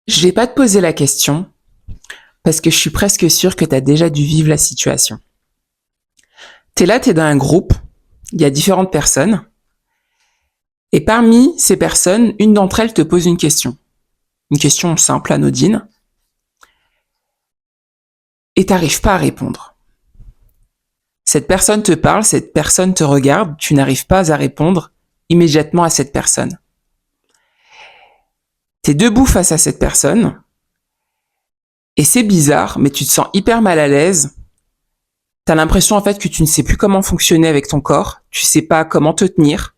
Je vais pas te poser la question parce que je suis presque sûre que tu as déjà dû vivre la situation. T'es là, t'es dans un groupe, il y a différentes personnes, et parmi ces personnes, une d'entre elles te pose une question simple, anodine, et t'arrives pas à répondre. Cette personne te parle, cette personne te regarde, tu n'arrives pas à répondre immédiatement à cette personne. T'es debout face à cette personne, et c'est bizarre, mais tu te sens hyper mal à l'aise. T'as l'impression en fait que tu ne sais plus comment fonctionner avec ton corps, tu sais pas comment te tenir.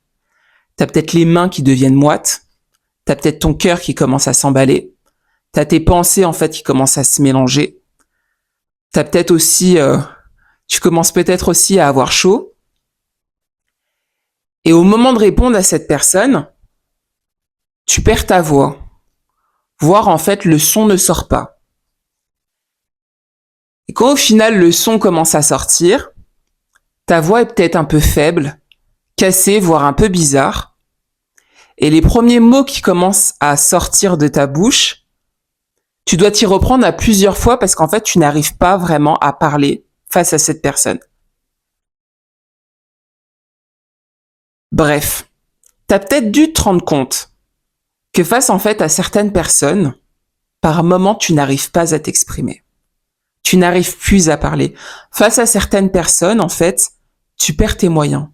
T'as peut-être les mains qui deviennent moites, t'as peut-être ton cœur qui commence à s'emballer, t'as tes pensées en fait qui commencent à se mélanger. T'as peut-être aussi, tu commences peut-être aussi à avoir chaud. Et au moment de répondre à cette personne, tu perds ta voix, voire en fait le son ne sort pas. Et quand au final le son commence à sortir, ta voix est peut-être un peu faible, cassée, voire un peu bizarre. Et les premiers mots qui commencent à sortir de ta bouche, tu dois t'y reprendre à plusieurs fois parce qu'en fait, tu n'arrives pas vraiment à parler face à cette personne. Bref, t'as peut-être dû te rendre compte que face en fait à certaines personnes, par moment, tu n'arrives pas à t'exprimer. Tu n'arrives plus à parler. Face à certaines personnes, en fait, tu perds tes moyens.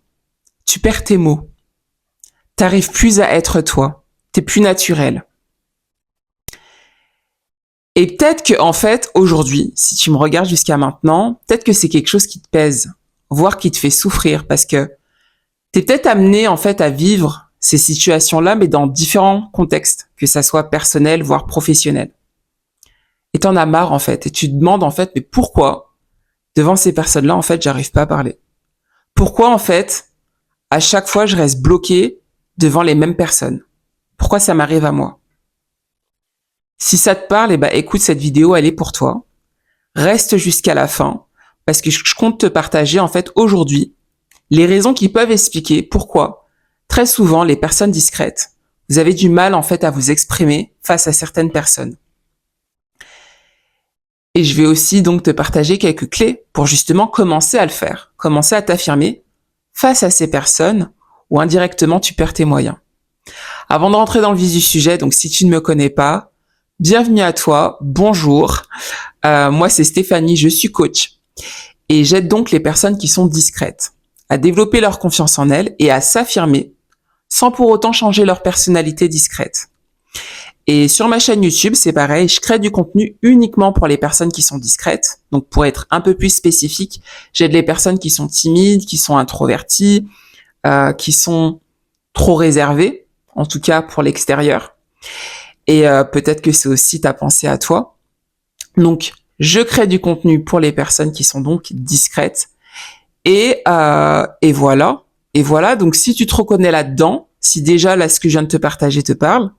Tu perds tes mots. T'arrives plus à être toi. T'es plus naturel. Et peut-être que, en fait, aujourd'hui, si tu me regardes jusqu'à maintenant, peut-être que c'est quelque chose qui te pèse, voire qui te fait souffrir, parce que t'es peut-être amené, en fait, à vivre ces situations-là, mais dans différents contextes, que ça soit personnel, voire professionnel. Et t'en as marre, en fait, et tu te demandes, en fait, mais pourquoi, devant ces personnes-là, en fait, j'arrive pas à parler? Pourquoi, en fait, à chaque fois, je reste bloqué devant les mêmes personnes? Pourquoi ça m'arrive à moi? Si ça te parle, eh ben, écoute, cette vidéo, elle est pour toi. Reste jusqu'à la fin, parce que je compte te partager, en fait, aujourd'hui, les raisons qui peuvent expliquer pourquoi, très souvent, les personnes discrètes, vous avez du mal, en fait, à vous exprimer face à certaines personnes. Et je vais aussi donc te partager quelques clés pour justement commencer à le faire, commencer à t'affirmer face à ces personnes où indirectement tu perds tes moyens. Avant de rentrer dans le vif du sujet, donc si tu ne me connais pas, bienvenue à toi, bonjour. Moi c'est Stéphanie, je suis coach et j'aide donc les personnes qui sont discrètes à développer leur confiance en elles et à s'affirmer sans pour autant changer leur personnalité discrète. Et sur ma chaîne YouTube, c'est pareil, je crée du contenu uniquement pour les personnes qui sont discrètes. Donc pour être un peu plus spécifique, j'aide les personnes qui sont timides, qui sont introverties, qui sont trop réservées, en tout cas pour l'extérieur. Et peut-être que c'est aussi ta pensée à toi. Donc je crée du contenu pour les personnes qui sont donc discrètes. Et voilà. Et voilà, donc si tu te reconnais là-dedans, si déjà là ce que je viens de te partager te parle,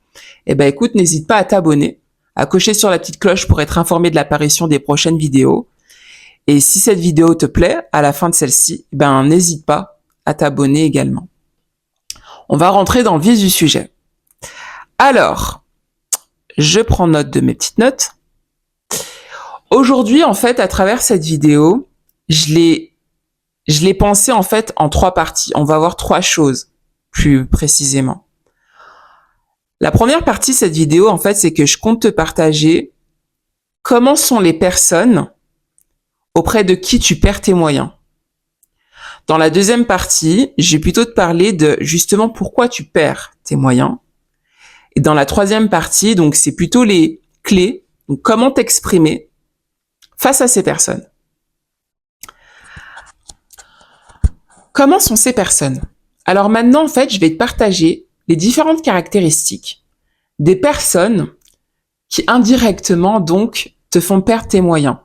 eh ben écoute, n'hésite pas à t'abonner, à cocher sur la petite cloche pour être informé de l'apparition des prochaines vidéos. Et si cette vidéo te plaît, à la fin de celle-ci, ben n'hésite pas à t'abonner également. On va rentrer dans le vif du sujet. Alors, je prends note de mes petites notes. Aujourd'hui, en fait, à travers cette vidéo, je l'ai pensé en fait en trois parties. On va voir trois choses plus précisément. La première partie de cette vidéo, en fait, c'est que je compte te partager comment sont les personnes auprès de qui tu perds tes moyens. Dans la deuxième partie, je vais plutôt te parler de justement pourquoi tu perds tes moyens. Et dans la troisième partie, donc c'est plutôt les clés, donc comment t'exprimer face à ces personnes. Comment sont ces personnes? Alors maintenant, en fait, je vais te partager les différentes caractéristiques des personnes qui indirectement donc te font perdre tes moyens.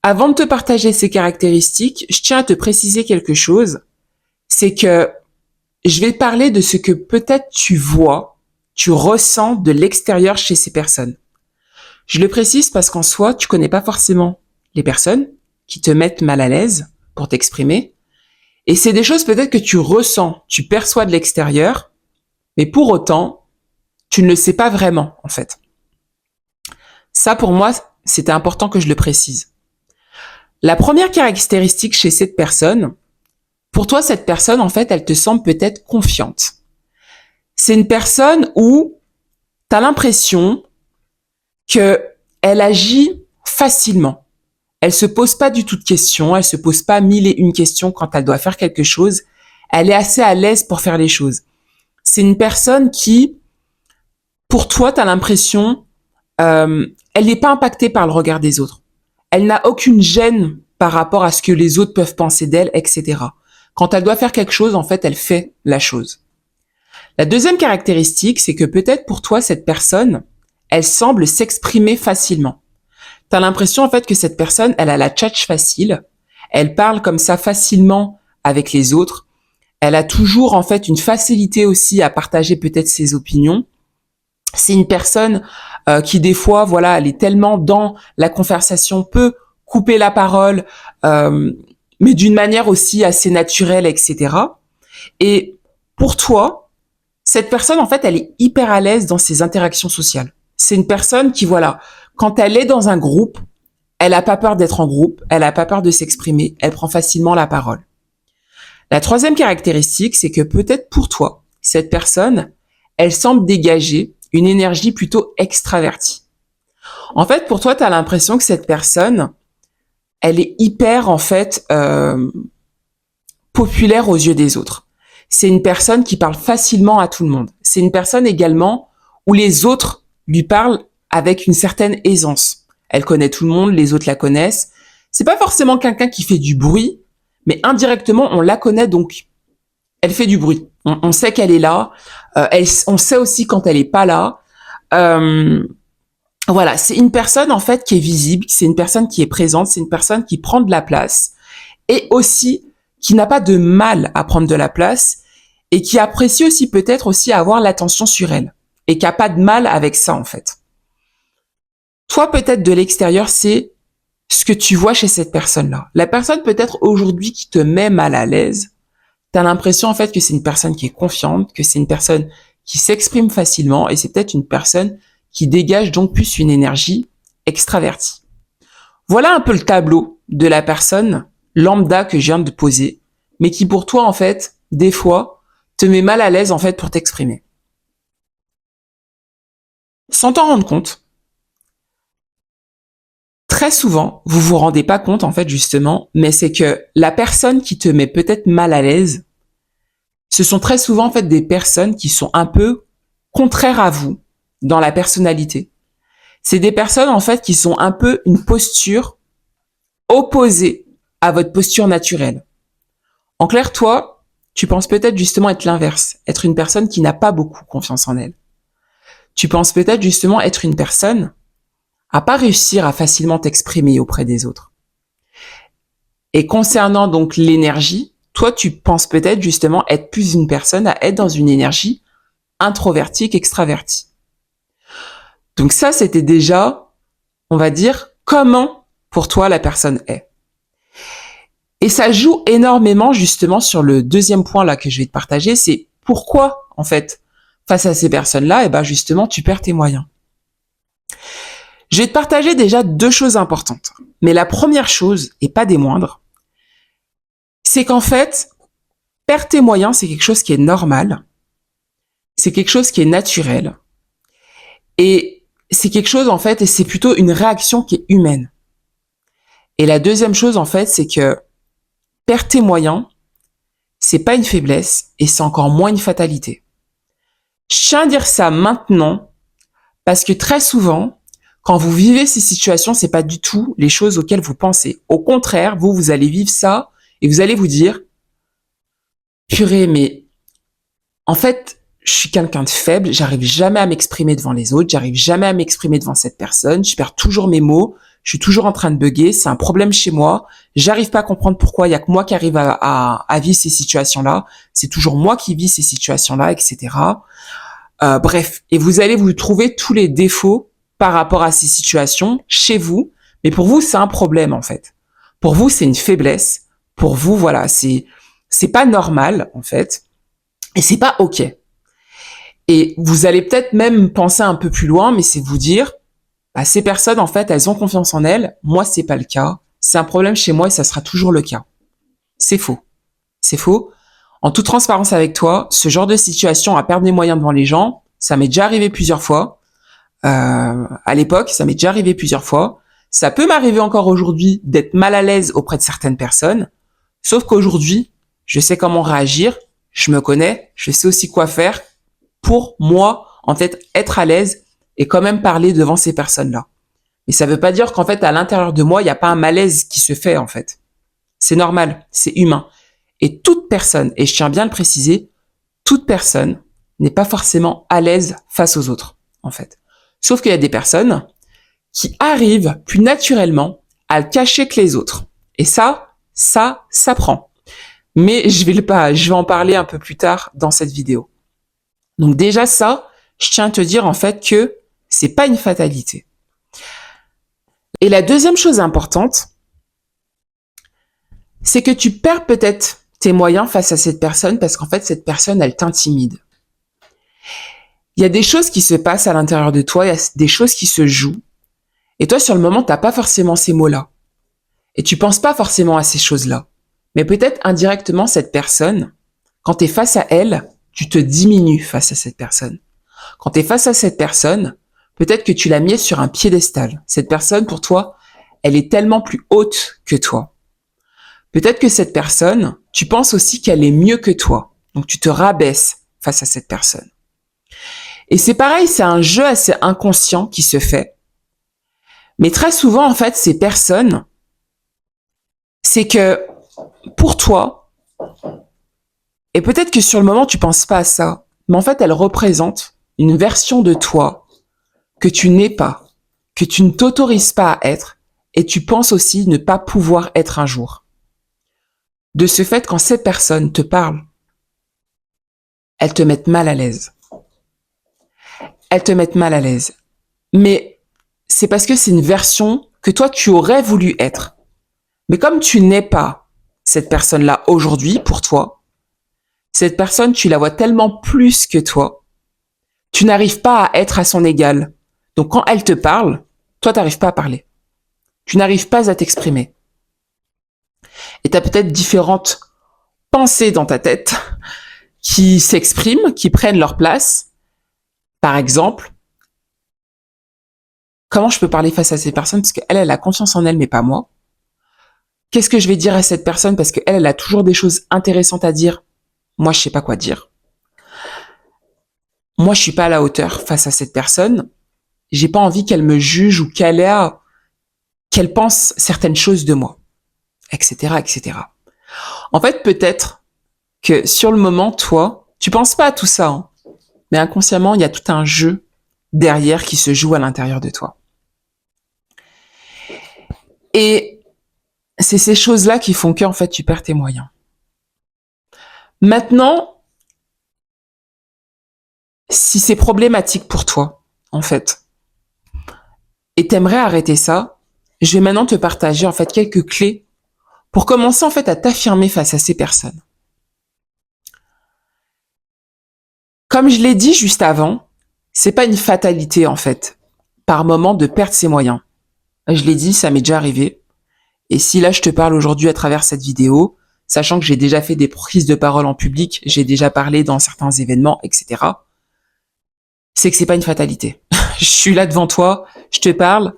Avant de te partager ces caractéristiques, je tiens à te préciser quelque chose, c'est que je vais parler de ce que peut-être tu vois, tu ressens de l'extérieur chez ces personnes. Je le précise parce qu'en soi, tu connais pas forcément les personnes qui te mettent mal à l'aise pour t'exprimer, et c'est des choses peut-être que tu ressens, tu perçois de l'extérieur, mais pour autant, tu ne le sais pas vraiment en fait. Ça, pour moi, c'était important que je le précise. La première caractéristique chez cette personne, pour toi, cette personne, en fait, elle te semble peut-être confiante. C'est une personne où tu as l'impression que elle agit facilement. Elle se pose pas du tout de questions, elle se pose pas mille et une questions quand elle doit faire quelque chose. Elle est assez à l'aise pour faire les choses. C'est une personne qui, pour toi, tu as l'impression, elle n'est pas impactée par le regard des autres. Elle n'a aucune gêne par rapport à ce que les autres peuvent penser d'elle, etc. Quand elle doit faire quelque chose, en fait, elle fait la chose. La deuxième caractéristique, c'est que peut-être pour toi, cette personne, elle semble s'exprimer facilement. Tu as l'impression, en fait, que cette personne, elle a la tchatche facile. Elle parle comme ça facilement avec les autres. Elle a toujours, en fait, une facilité aussi à partager peut-être ses opinions. C'est une personne qui, des fois, voilà, elle est tellement dans la conversation, peut couper la parole, mais d'une manière aussi assez naturelle, etc. Et pour toi, cette personne, en fait, elle est hyper à l'aise dans ses interactions sociales. C'est une personne qui, voilà, quand elle est dans un groupe, elle a pas peur d'être en groupe, elle a pas peur de s'exprimer, elle prend facilement la parole. La troisième caractéristique, c'est que peut-être pour toi, cette personne, elle semble dégager une énergie plutôt extravertie. En fait, pour toi, tu as l'impression que cette personne, elle est hyper, en fait, populaire aux yeux des autres. C'est une personne qui parle facilement à tout le monde. C'est une personne également où les autres lui parlent avec une certaine aisance. Elle connaît tout le monde, les autres la connaissent. C'est pas forcément quelqu'un qui fait du bruit, mais indirectement, on la connaît, donc elle fait du bruit. On sait qu'elle est là. On sait aussi quand elle est pas là. Voilà, c'est une personne en fait qui est visible, c'est une personne qui est présente, c'est une personne qui prend de la place et aussi qui n'a pas de mal à prendre de la place et qui apprécie aussi peut-être aussi avoir l'attention sur elle et qui a pas de mal avec ça en fait. Toi peut-être de l'extérieur, c'est ce que tu vois chez cette personne-là. La personne peut-être aujourd'hui qui te met mal à l'aise, t'as l'impression en fait que c'est une personne qui est confiante, que c'est une personne qui s'exprime facilement et c'est peut-être une personne qui dégage donc plus une énergie extravertie. Voilà un peu le tableau de la personne lambda que je viens de poser, mais qui pour toi en fait, des fois, te met mal à l'aise en fait pour t'exprimer. Sans t'en rendre compte, très souvent, vous vous rendez pas compte en fait justement, mais c'est que la personne qui te met peut-être mal à l'aise, ce sont très souvent en fait des personnes qui sont un peu contraires à vous dans la personnalité. C'est des personnes en fait qui sont un peu une posture opposée à votre posture naturelle. En clair, toi, tu penses peut-être justement être l'inverse, être une personne qui n'a pas beaucoup confiance en elle. Tu penses peut-être justement être une personne à pas réussir à facilement t'exprimer auprès des autres. Et concernant donc l'énergie, toi, tu penses peut-être justement être plus une personne à être dans une énergie introvertie qu'extravertie. Donc ça, c'était déjà, on va dire, comment pour toi la personne est. Et ça joue énormément justement sur le deuxième point là que je vais te partager, c'est pourquoi en fait face à ces personnes-là, et ben justement tu perds tes moyens. Je vais te partager déjà deux choses importantes. Mais la première chose, et pas des moindres, c'est qu'en fait, perdre tes moyens, c'est quelque chose qui est normal, c'est quelque chose qui est naturel, et c'est quelque chose en fait, et c'est plutôt une réaction qui est humaine. Et la deuxième chose en fait, c'est que perdre tes moyens, c'est pas une faiblesse et c'est encore moins une fatalité. Je tiens à dire ça maintenant parce que très souvent, quand vous vivez ces situations, c'est pas du tout les choses auxquelles vous pensez. Au contraire, vous allez vivre ça et vous allez vous dire, purée, mais en fait, je suis quelqu'un de faible, j'arrive jamais à m'exprimer devant les autres, j'arrive jamais à m'exprimer devant cette personne, je perds toujours mes mots, je suis toujours en train de bugger, c'est un problème chez moi, j'arrive pas à comprendre pourquoi il y a que moi qui arrive à vivre ces situations-là, c'est toujours moi qui vis ces situations-là, etc. Bref, et vous allez vous trouver tous les défauts par rapport à ces situations chez vous, mais pour vous, c'est un problème en fait. Pour vous, c'est une faiblesse. Pour vous, voilà, c'est pas normal en fait, et c'est pas ok. Et vous allez peut-être même penser un peu plus loin, mais c'est vous dire, Bah, ces personnes, en fait, elles ont confiance en elles. Moi, c'est pas le cas. C'est un problème chez moi et ça sera toujours le cas. C'est faux. C'est faux. En toute transparence avec toi, ce genre de situation à perdre des moyens devant les gens, ça m'est déjà arrivé plusieurs fois. À l'époque, ça m'est déjà arrivé plusieurs fois. Ça peut m'arriver encore aujourd'hui d'être mal à l'aise auprès de certaines personnes. Sauf qu'aujourd'hui, je sais comment réagir. Je me connais. Je sais aussi quoi faire pour moi, en fait, être à l'aise et quand même parler devant ces personnes-là. Mais ça veut pas dire qu'en fait, à l'intérieur de moi, il n'y a pas un malaise qui se fait, en fait. C'est normal. C'est humain. Et toute personne, et je tiens bien à le préciser, toute personne n'est pas forcément à l'aise face aux autres, en fait. Sauf qu'il y a des personnes qui arrivent plus naturellement à le cacher que les autres. Et ça s'apprend. Mais je vais en parler un peu plus tard dans cette vidéo. Donc déjà ça, je tiens à te dire en fait que c'est pas une fatalité. Et la deuxième chose importante, c'est que tu perds peut-être tes moyens face à cette personne parce qu'en fait cette personne elle t'intimide. Il y a des choses qui se passent à l'intérieur de toi, il y a des choses qui se jouent. Et toi sur le moment, t'as pas forcément ces mots-là. Et tu penses pas forcément à ces choses-là. Mais peut-être indirectement cette personne, quand tu es face à elle, tu te diminues face à cette personne. Quand tu es face à cette personne, peut-être que tu l'as mise sur un piédestal. Cette personne, pour toi, elle est tellement plus haute que toi. Peut-être que cette personne, tu penses aussi qu'elle est mieux que toi. Donc tu te rabaisses face à cette personne. Et c'est pareil, c'est un jeu assez inconscient qui se fait. Mais très souvent, en fait, ces personnes, c'est que pour toi, et peut-être que sur le moment, tu penses pas à ça, mais en fait, elles représentent une version de toi que tu n'es pas, que tu ne t'autorises pas à être, et tu penses aussi ne pas pouvoir être un jour. De ce fait, quand ces personnes te parlent, elles te mettent mal à l'aise. Elles te mettent mal à l'aise. Mais c'est parce que c'est une version que toi, tu aurais voulu être. Mais comme tu n'es pas cette personne-là aujourd'hui pour toi, cette personne, tu la vois tellement plus que toi, tu n'arrives pas à être à son égal. Donc quand elle te parle, toi, tu n'arrives pas à parler. Tu n'arrives pas à t'exprimer. Et tu as peut-être différentes pensées dans ta tête qui s'expriment, qui prennent leur place. Par exemple, comment je peux parler face à ces personnes parce qu'elle, elle a confiance en elle, mais pas moi. Qu'est-ce que je vais dire à cette personne parce qu'elle, elle a toujours des choses intéressantes à dire. Moi, je sais pas quoi dire. Moi, je suis pas à la hauteur face à cette personne. J'ai pas envie qu'elle me juge ou qu'elle pense certaines choses de moi, etc., etc. En fait, peut-être que sur le moment, toi, tu penses pas à tout ça, hein, mais inconsciemment, il y a tout un jeu derrière qui se joue à l'intérieur de toi. Et c'est ces choses-là qui font que, en fait, tu perds tes moyens. Maintenant, si c'est problématique pour toi, en fait, et t'aimerais arrêter ça, je vais maintenant te partager, en fait, quelques clés pour commencer, en fait, à t'affirmer face à ces personnes. Comme je l'ai dit juste avant, c'est pas une fatalité, en fait, par moment de perdre ses moyens. Je l'ai dit, ça m'est déjà arrivé. Et si là, je te parle aujourd'hui à travers cette vidéo, sachant que j'ai déjà fait des prises de parole en public, j'ai déjà parlé dans certains événements, etc., c'est que c'est pas une fatalité. Je suis là devant toi, je te parle,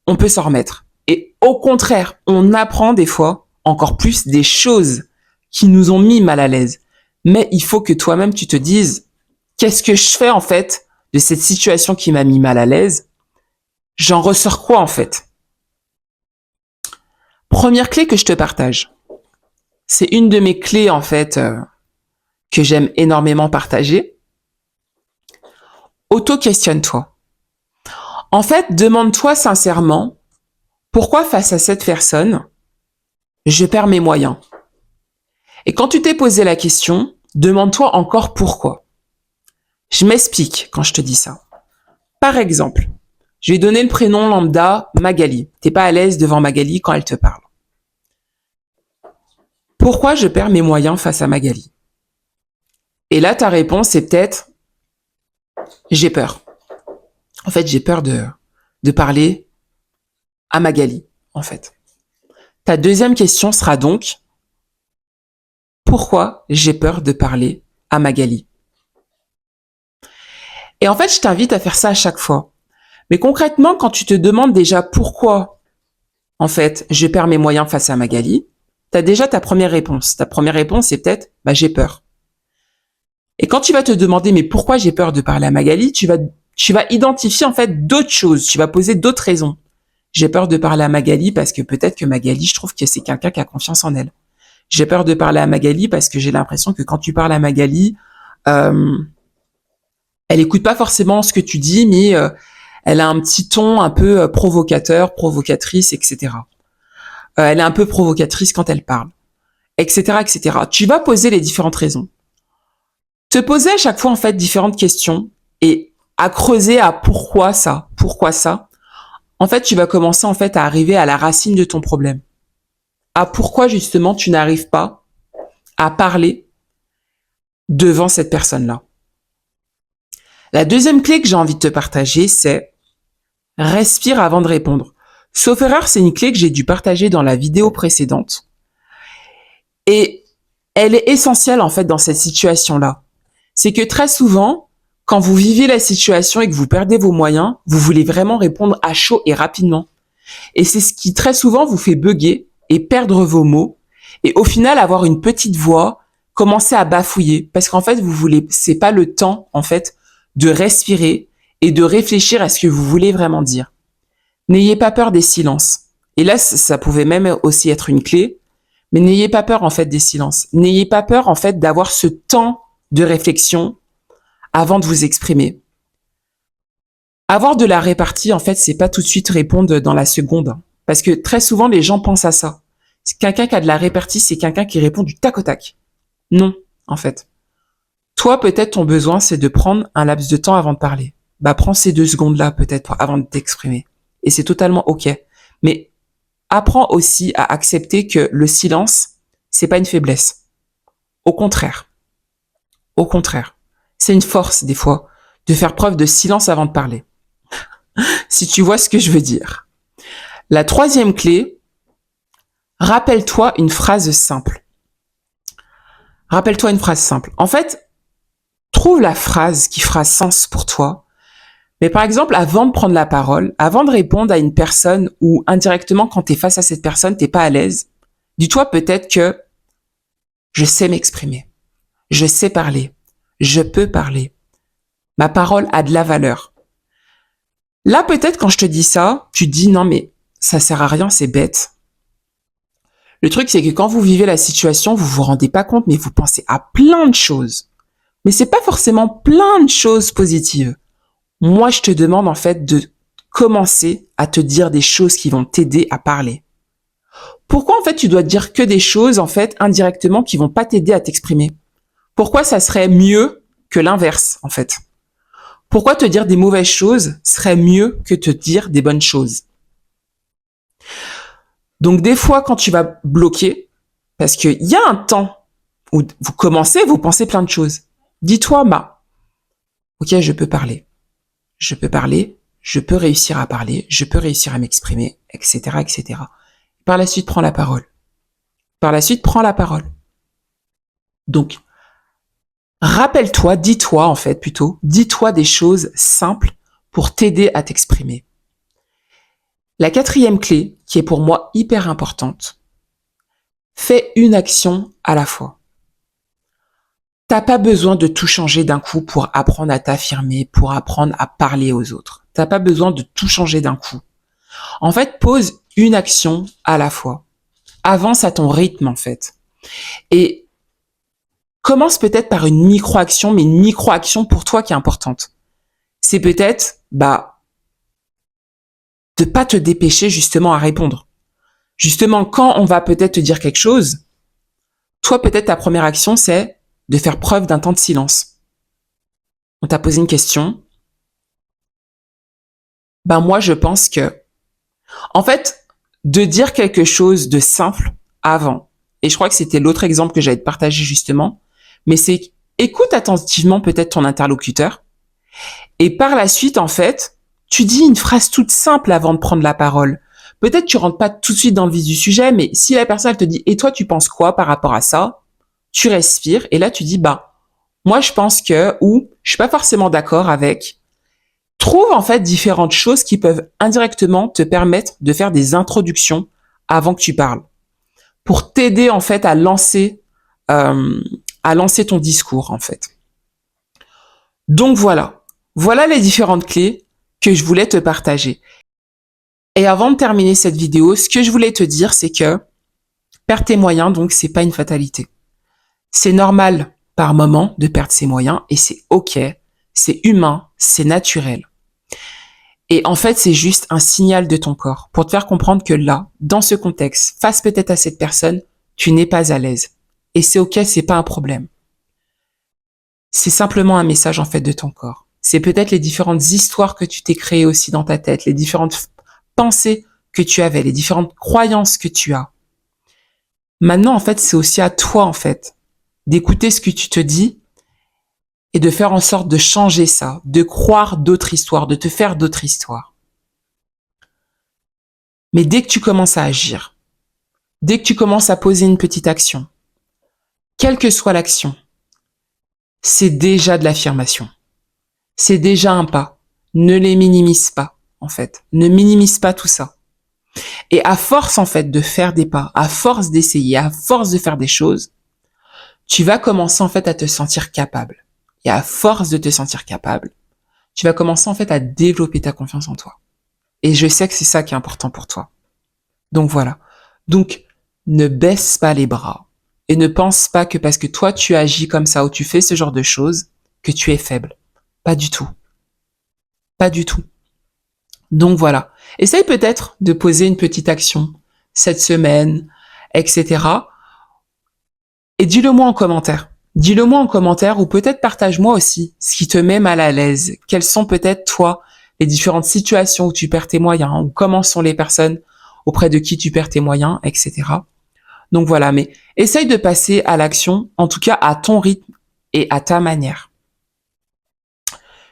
on peut s'en remettre. Et au contraire, on apprend des fois encore plus des choses qui nous ont mis mal à l'aise. Mais il faut que toi-même tu te dises, qu'est-ce que je fais en fait de cette situation qui m'a mis mal à l'aise? J'en ressors quoi en fait? Première clé que je te partage. C'est une de mes clés en fait que j'aime énormément partager. Auto-questionne-toi. En fait, demande-toi sincèrement pourquoi face à cette personne, je perds mes moyens. Et quand tu t'es posé la question, demande-toi encore pourquoi. Je m'explique quand je te dis ça. Par exemple, je vais donner le prénom lambda Magali. T'es pas à l'aise devant Magali quand elle te parle. Pourquoi je perds mes moyens face à Magali? Et là, ta réponse est peut-être j'ai peur. En fait, j'ai peur de parler à Magali, en fait? Ta deuxième question sera donc, pourquoi j'ai peur de parler à Magali? Et en fait, je t'invite à faire ça à chaque fois. Mais concrètement, quand tu te demandes déjà pourquoi, en fait, je perds mes moyens face à Magali, tu as déjà ta première réponse. Ta première réponse, c'est peut-être, j'ai peur. Et quand tu vas te demander, mais pourquoi j'ai peur de parler à Magali, tu vas identifier, en fait, d'autres choses. Tu vas poser d'autres raisons. J'ai peur de parler à Magali parce que peut-être que Magali, je trouve que c'est quelqu'un qui a confiance en elle. J'ai peur de parler à Magali parce que j'ai l'impression que quand tu parles à Magali, elle écoute pas forcément ce que tu dis, mais elle a un petit ton un peu provocateur, provocatrice, etc. Elle est un peu provocatrice quand elle parle, etc., etc. Tu vas poser les différentes raisons. Te poser à chaque fois, en fait, différentes questions et à creuser à pourquoi ça. En fait, tu vas commencer, en fait, à arriver à la racine de ton problème. À pourquoi, justement, tu n'arrives pas à parler devant cette personne-là. La deuxième clé que j'ai envie de te partager, c'est respire avant de répondre. Sauf erreur, c'est une clé que j'ai dû partager dans la vidéo précédente. Et elle est essentielle, en fait, dans cette situation-là. C'est que très souvent, quand vous vivez la situation et que vous perdez vos moyens, vous voulez vraiment répondre à chaud et rapidement. Et c'est ce qui très souvent vous fait bugger et perdre vos mots. Et au final, avoir une petite voix, commencer à bafouiller. Parce qu'en fait, c'est pas le temps, en fait, de respirer et de réfléchir à ce que vous voulez vraiment dire. N'ayez pas peur des silences. Et là, ça pouvait même aussi être une clé. Mais n'ayez pas peur, en fait, des silences. N'ayez pas peur, en fait, d'avoir ce temps de réflexion avant de vous exprimer. Avoir de la répartie, en fait, c'est pas tout de suite répondre dans la seconde. Parce que très souvent, les gens pensent à ça. Quelqu'un qui a de la répartie, c'est quelqu'un qui répond du tac au tac. Non, en fait. Toi, peut-être, ton besoin, c'est de prendre un laps de temps avant de parler. Prends ces 2 secondes-là, peut-être, avant de t'exprimer. Et c'est totalement OK. Mais apprends aussi à accepter que le silence, c'est pas une faiblesse. Au contraire. Au contraire. C'est une force, des fois, de faire preuve de silence avant de parler. Si tu vois ce que je veux dire. La troisième clé, rappelle-toi une phrase simple. Rappelle-toi une phrase simple. En fait, trouve la phrase qui fera sens pour toi. Mais par exemple, avant de prendre la parole, avant de répondre à une personne ou indirectement quand tu es face à cette personne, t'es pas à l'aise, dis-toi peut-être que je sais m'exprimer, je sais parler, je peux parler. Ma parole a de la valeur. Là, peut-être quand je te dis ça, tu te dis non mais ça sert à rien, c'est bête. Le truc, c'est que quand vous vivez la situation, vous vous rendez pas compte, mais vous pensez à plein de choses. Mais c'est pas forcément plein de choses positives. Moi, je te demande en fait de commencer à te dire des choses qui vont t'aider à parler. Pourquoi en fait tu dois te dire que des choses en fait indirectement qui vont pas t'aider à t'exprimer? Pourquoi ça serait mieux que l'inverse en fait? Pourquoi te dire des mauvaises choses serait mieux que te dire des bonnes choses? Donc des fois quand tu vas bloquer, parce qu'il y a un temps où vous commencez, vous pensez plein de choses. Dis-toi, ok, je peux parler. Je peux parler, je peux réussir à parler, je peux réussir à m'exprimer, etc., etc. Par la suite, prends la parole. Par la suite, prends la parole. Donc, rappelle-toi, dis-toi en fait plutôt, dis-toi des choses simples pour t'aider à t'exprimer. La quatrième clé, qui est pour moi hyper importante, fais une action à la fois. T'as pas besoin de tout changer d'un coup pour apprendre à t'affirmer, pour apprendre à parler aux autres. T'as pas besoin de tout changer d'un coup. En fait, pose une action à la fois. Avance à ton rythme, en fait. Et commence peut-être par une micro-action, mais une micro-action pour toi qui est importante. C'est peut-être, de pas te dépêcher justement à répondre. Justement, quand on va peut-être te dire quelque chose, toi, peut-être ta première action, c'est de faire preuve d'un temps de silence. On t'a posé une question. Moi, je pense que, en fait, de dire quelque chose de simple avant, et je crois que c'était l'autre exemple que j'allais te partager justement, mais c'est écoute attentivement peut-être ton interlocuteur, et par la suite, en fait, Tu dis une phrase toute simple avant de prendre la parole. Peut-être tu rentres pas tout de suite dans le vif du sujet, mais si la personne elle te dit « Et toi, tu penses quoi par rapport à ça ?» Tu respires et là, tu dis « Bah, moi, je pense que… » ou « Je suis pas forcément d'accord avec… » Trouve en fait différentes choses qui peuvent indirectement te permettre de faire des introductions avant que tu parles, pour t'aider en fait à lancer ton discours en fait. Donc voilà les différentes clés que je voulais te partager. Et avant de terminer cette vidéo, ce que je voulais te dire, c'est que perdre tes moyens, donc c'est pas une fatalité. C'est normal par moment de perdre ses moyens et c'est ok, c'est humain, c'est naturel. Et en fait, c'est juste un signal de ton corps pour te faire comprendre que là, dans ce contexte, face peut-être à cette personne, tu n'es pas à l'aise. Et c'est ok, c'est pas un problème. C'est simplement un message en fait de ton corps. C'est peut-être les différentes histoires que tu t'es créées aussi dans ta tête, les différentes pensées que tu avais, les différentes croyances que tu as. Maintenant, en fait, c'est aussi à toi, en fait, d'écouter ce que tu te dis et de faire en sorte de changer ça, de croire d'autres histoires, de te faire d'autres histoires. Mais dès que tu commences à agir, dès que tu commences à poser une petite action, quelle que soit l'action, c'est déjà de l'affirmation. C'est déjà un pas. Ne les minimise pas, en fait. Ne minimise pas tout ça. Et à force, en fait, de faire des pas, à force d'essayer, à force de faire des choses, tu vas commencer, en fait, à te sentir capable. Et à force de te sentir capable, tu vas commencer, en fait, à développer ta confiance en toi. Et je sais que c'est ça qui est important pour toi. Donc voilà. Donc, ne baisse pas les bras. Et ne pense pas que parce que toi, tu agis comme ça ou tu fais ce genre de choses, que tu es faible. Pas du tout. Pas du tout. Donc voilà. Essaye peut-être de poser une petite action cette semaine, etc. Et dis-le moi en commentaire. Dis-le moi en commentaire ou peut-être partage-moi aussi ce qui te met mal à l'aise. Quelles sont peut-être, toi, les différentes situations où tu perds tes moyens ou comment sont les personnes auprès de qui tu perds tes moyens, etc. Donc voilà, mais essaye de passer à l'action, en tout cas à ton rythme et à ta manière.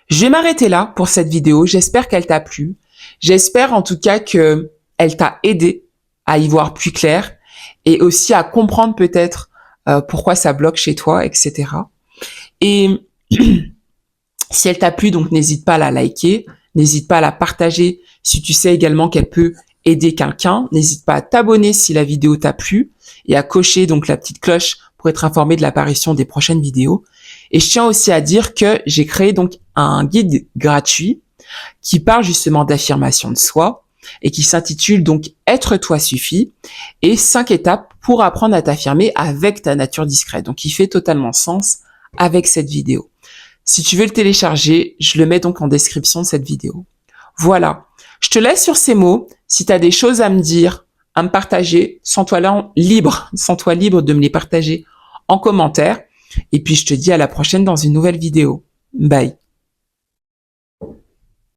Je vais m'arrêter là pour cette vidéo. J'espère qu'elle t'a plu. J'espère en tout cas que elle t'a aidé à y voir plus clair et aussi à comprendre peut-être pourquoi ça bloque chez toi, etc. Et si elle t'a plu, donc n'hésite pas à la liker, n'hésite pas à la partager si tu sais également qu'elle peut aider quelqu'un. N'hésite pas à t'abonner si la vidéo t'a plu et à cocher donc la petite cloche pour être informé de l'apparition des prochaines vidéos. Et je tiens aussi à dire que j'ai créé donc un guide gratuit qui parle justement d'affirmation de soi et qui s'intitule donc Être toi suffit et 5 étapes pour apprendre à t'affirmer avec ta nature discrète. Donc il fait totalement sens avec cette vidéo. Si tu veux le télécharger, je le mets donc en description de cette vidéo. Voilà. Je te laisse sur ces mots. Si tu as des choses à me dire, à me partager, sens-toi libre de me les partager en commentaire. Et puis je te dis à la prochaine dans une nouvelle vidéo. Bye.